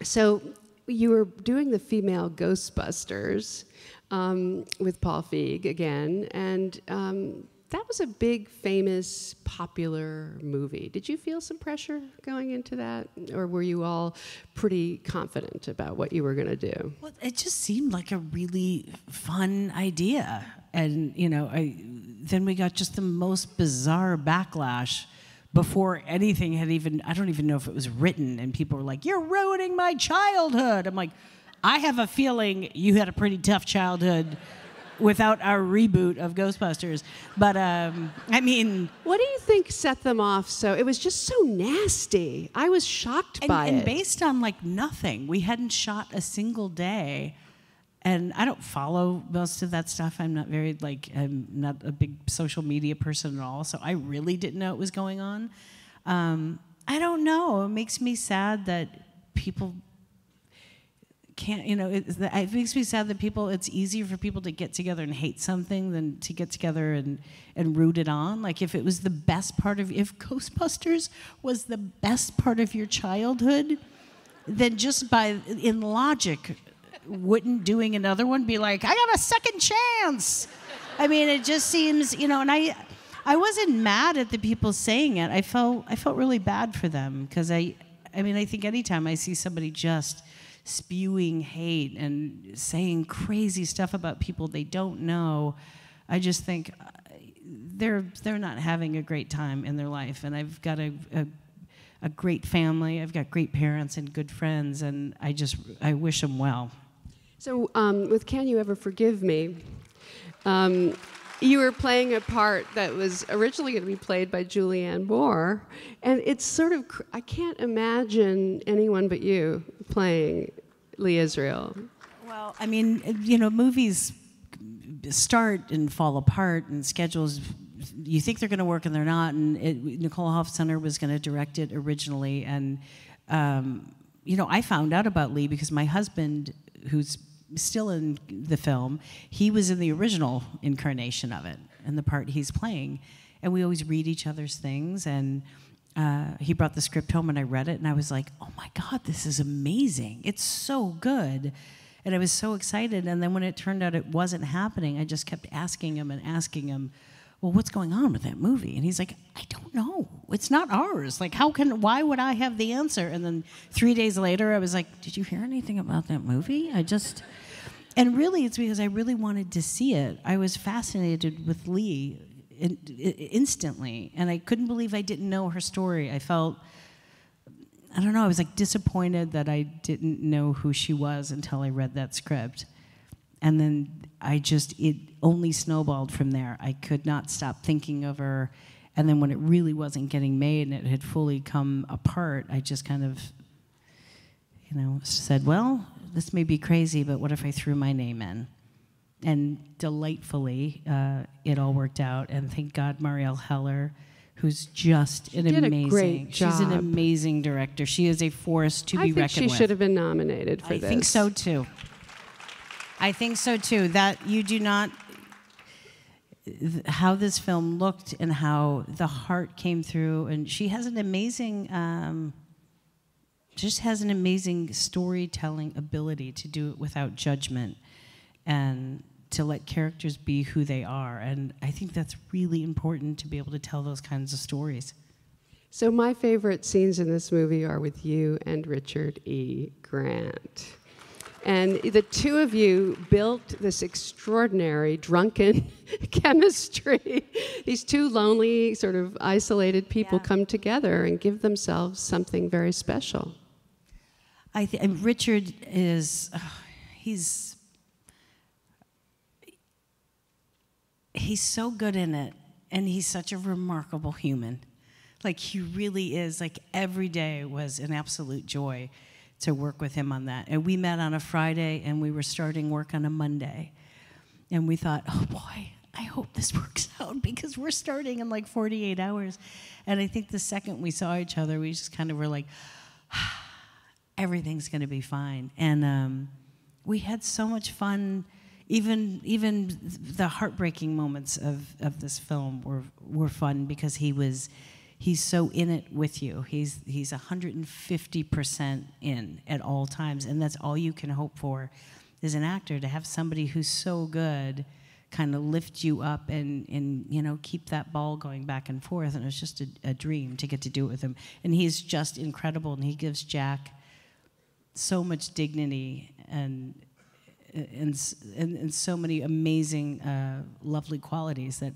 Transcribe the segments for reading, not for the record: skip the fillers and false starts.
So you were doing the female Ghostbusters with Paul Feig again, and that was a big, famous, popular movie. Did you feel some pressure going into that, or were you all pretty confident about what you were going to do? Well, it just seemed like a really fun idea, and then we got just the most bizarre backlash before anything had even, I don't even know if it was written, and people were like, "You're ruining my childhood." I'm like, I have a feeling you had a pretty tough childhood without our reboot of Ghostbusters. But, I mean... What do you think set them off so... It was just so nasty. I was shocked by it. And based on, like, nothing. We hadn't shot a single day. And I don't follow most of that stuff. I'm not very, I'm not a big social media person at all. So I really didn't know what was going on. I don't know. It makes me sad that people... can't, it makes me sad that it's easier for people to get together and hate something than to get together and root it on. Like if Ghostbusters was the best part of your childhood, then just in logic, wouldn't doing another one be like, I got a second chance? I mean, it just seems, and I wasn't mad at the people saying it. I felt really bad for them because I think anytime I see somebody just spewing hate and saying crazy stuff about people they don't know, I just think they're not having a great time in their life. And I've got a great family. I've got great parents and good friends, and I wish them well. So with Can You Ever Forgive Me, you were playing a part that was originally going to be played by Julianne Moore, and it's sort of, I can't imagine anyone but you playing Lee Israel. Well, I mean, movies start and fall apart, and schedules, you think they're going to work and they're not, and Nicole Hofstadter was going to direct it originally, and, I found out about Lee because my husband, who's still in the film, he was in the original incarnation of it, and the part he's playing, and we always read each other's things, and he brought the script home and I read it and I was like, oh my God, this is amazing. It's so good. And I was so excited. And then when it turned out it wasn't happening, I just kept asking him, well, what's going on with that movie? And he's like, I don't know. It's not ours. Like, why would I have the answer? And then 3 days later, I was like, did you hear anything about that movie? And really, it's because I really wanted to see it. I was fascinated with Lee instantly, and I couldn't believe I didn't know her story. I felt, I don't know, I was like disappointed that I didn't know who she was until I read that script. And then it only snowballed from there. I could not stop thinking of her. And then when it really wasn't getting made and it had fully come apart, I just kind of, said, well, this may be crazy, but what if I threw my name in? And delightfully, it all worked out. And thank God, Marielle Heller, who's just an amazing, great job. She's an amazing director. She is a force to be reckoned with. I think she should have been nominated for this. I think so too. That you do not, how this film looked and how the heart came through, and she has an amazing, just has an amazing storytelling ability to do it without judgment and to let characters be who they are. And I think that's really important to be able to tell those kinds of stories. So my favorite scenes in this movie are with you and Richard E. Grant. And the two of you built this extraordinary drunken chemistry. These two lonely, sort of isolated people come together and give themselves something very special. Richard is, he's so good in it, and he's such a remarkable human. Like, he really is. Like, every day was an absolute joy to work with him on that. And we met on a Friday, and we were starting work on a Monday. And we thought, oh boy, I hope this works out, because we're starting in like 48 hours. And I think the second we saw each other, we just kind of were like, everything's going to be fine. And we had so much fun. Even the heartbreaking moments of this film were fun, because he was he's so in it with you. He's 150% in at all times, and that's all you can hope for as an actor, to have somebody who's so good kind of lift you up and you know, keep that ball going back and forth. And it was just a dream to get to do it with him. And he's just incredible, and he gives Jack so much dignity and so many amazing, lovely qualities that,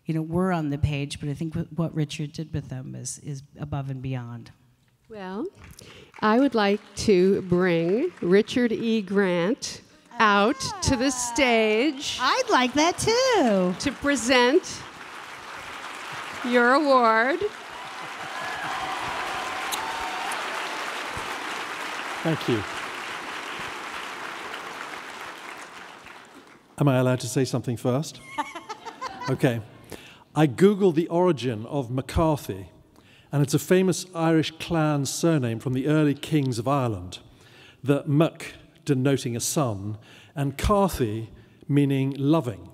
you know, were on the page, but I think what Richard did with them is above and beyond. Well, I would like to bring Richard E. Grant out to the stage. I'd like that too. To present your award. Thank you. Am I allowed to say something first? Okay. I Googled the origin of McCarthy, and it's a famous Irish clan surname from the early kings of Ireland. The Mc denoting a son, and Carthy meaning loving.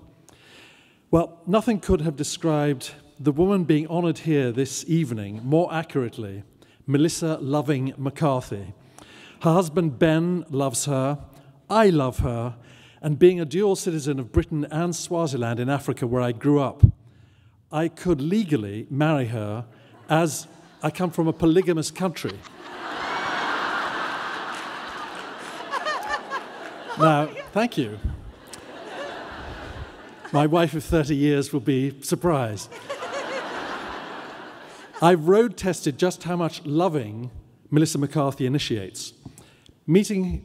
Well, nothing could have described the woman being honoured here this evening more accurately, Melissa Loving McCarthy. Her husband Ben loves her, I love her, and being a dual citizen of Britain and Swaziland in Africa, where I grew up, I could legally marry her, as I come from a polygamous country. Now, thank you. My wife of 30 years will be surprised. I've road tested just how much loving Melissa McCarthy initiates. Mention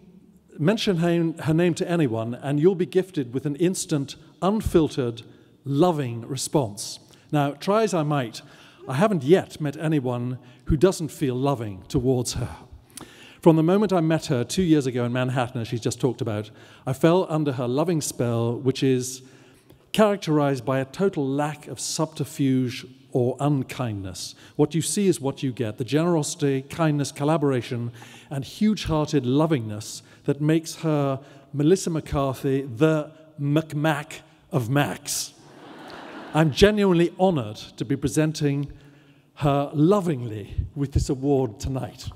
her name to anyone, and you'll be gifted with an instant, unfiltered, loving response. Now, try as I might, I haven't yet met anyone who doesn't feel loving towards her. From the moment I met her 2 years ago in Manhattan, as she's just talked about, I fell under her loving spell, which is characterized by a total lack of subterfuge or unkindness. What you see is what you get. The generosity, kindness, collaboration, and huge-hearted lovingness that makes her, Melissa McCarthy, the McMac of Macs. I'm genuinely honored to be presenting her lovingly with this award tonight.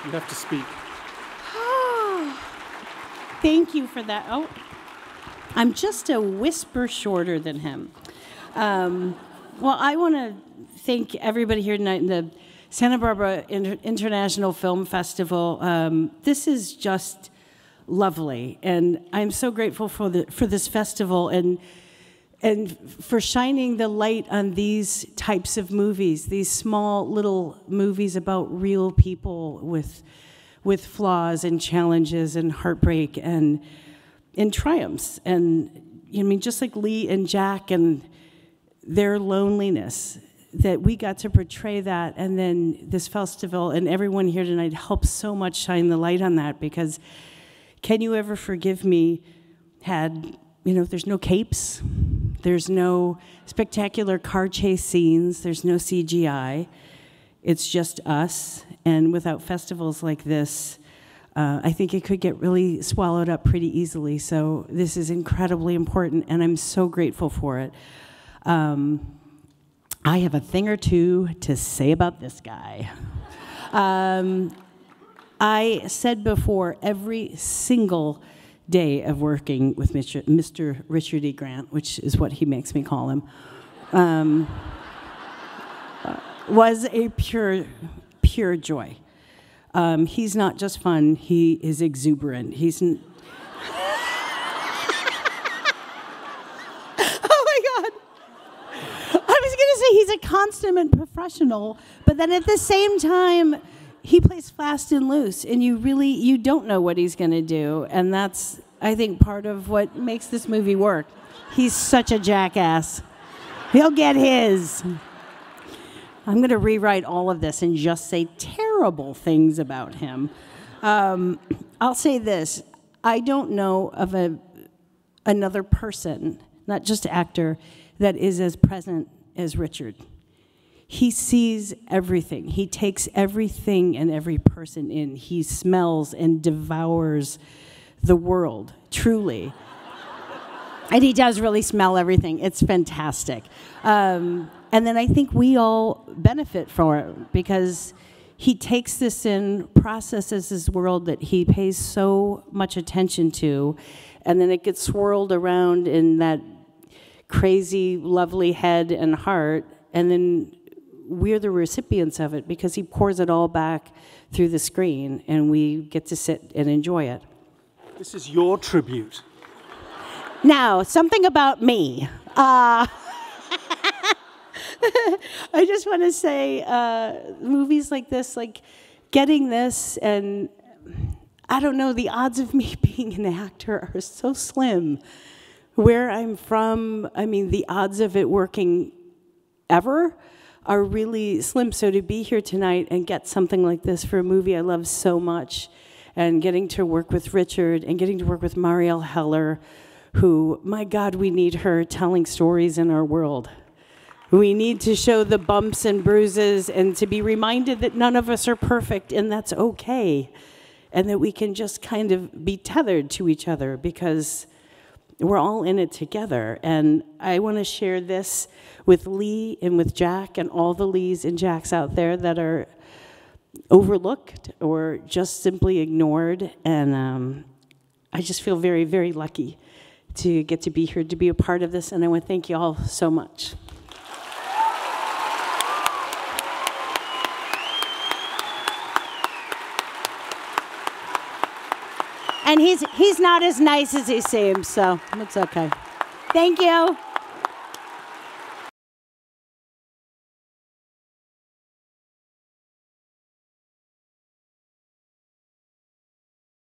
You have to speak. Oh, thank you for that. Oh, I'm just a whisper shorter than him. Well, I want to thank everybody here tonight in the Santa Barbara International Film Festival. This is just lovely, and I'm so grateful for this festival and for shining the light on these types of movies, these small little movies about real people with flaws and challenges and heartbreak and triumphs. And I mean, just like Lee and Jack and their loneliness, that we got to portray that, and then this festival and everyone here tonight helps so much shine the light on that, because Can You Ever Forgive Me had, there's no capes, there's no spectacular car chase scenes, there's no CGI. It's just us, and without festivals like this, I think it could get really swallowed up pretty easily. So this is incredibly important, and I'm so grateful for it. I have a thing or two to say about this guy. I said before, every single day of working with Mr. Richard E. Grant, which is what he makes me call him, was a pure joy. He's not just fun, he is exuberant. Oh my God. I was gonna say he's a consummate professional, but then at the same time, he plays fast and loose, and you don't know what he's gonna do, and that's, I think, part of what makes this movie work. He's such a jackass. He'll get his. I'm going to rewrite all of this and just say terrible things about him. I'll say this. I don't know of another person not just actor, that is as present as Richard. He sees everything. He takes everything and every person in. He smells and devours the world, truly. And he does really smell everything. It's fantastic. And then I think we all benefit from it because he takes this in, processes his world that he pays so much attention to, and then it gets swirled around in that crazy, lovely head and heart, and then we're the recipients of it because he pours it all back through the screen, and we get to sit and enjoy it. This is your tribute. Now, something about me. I just want to say, movies like this, like getting this, and I don't know, the odds of me being an actor are so slim. Where I'm from, I mean, the odds of it working ever are really slim. So to be here tonight and get something like this for a movie I love so much, and getting to work with Richard and getting to work with Marielle Heller, who, my God, we need her telling stories in our world. We need to show the bumps and bruises and to be reminded that none of us are perfect and that's okay. And that we can just kind of be tethered to each other because we're all in it together. And I want to share this with Lee and with Jack and all the Lees and Jacks out there that are overlooked or just simply ignored. And I just feel very, very lucky to get to be here, to be a part of this. And I want to thank you all so much. And he's not as nice as he seems, so it's okay. Thank you.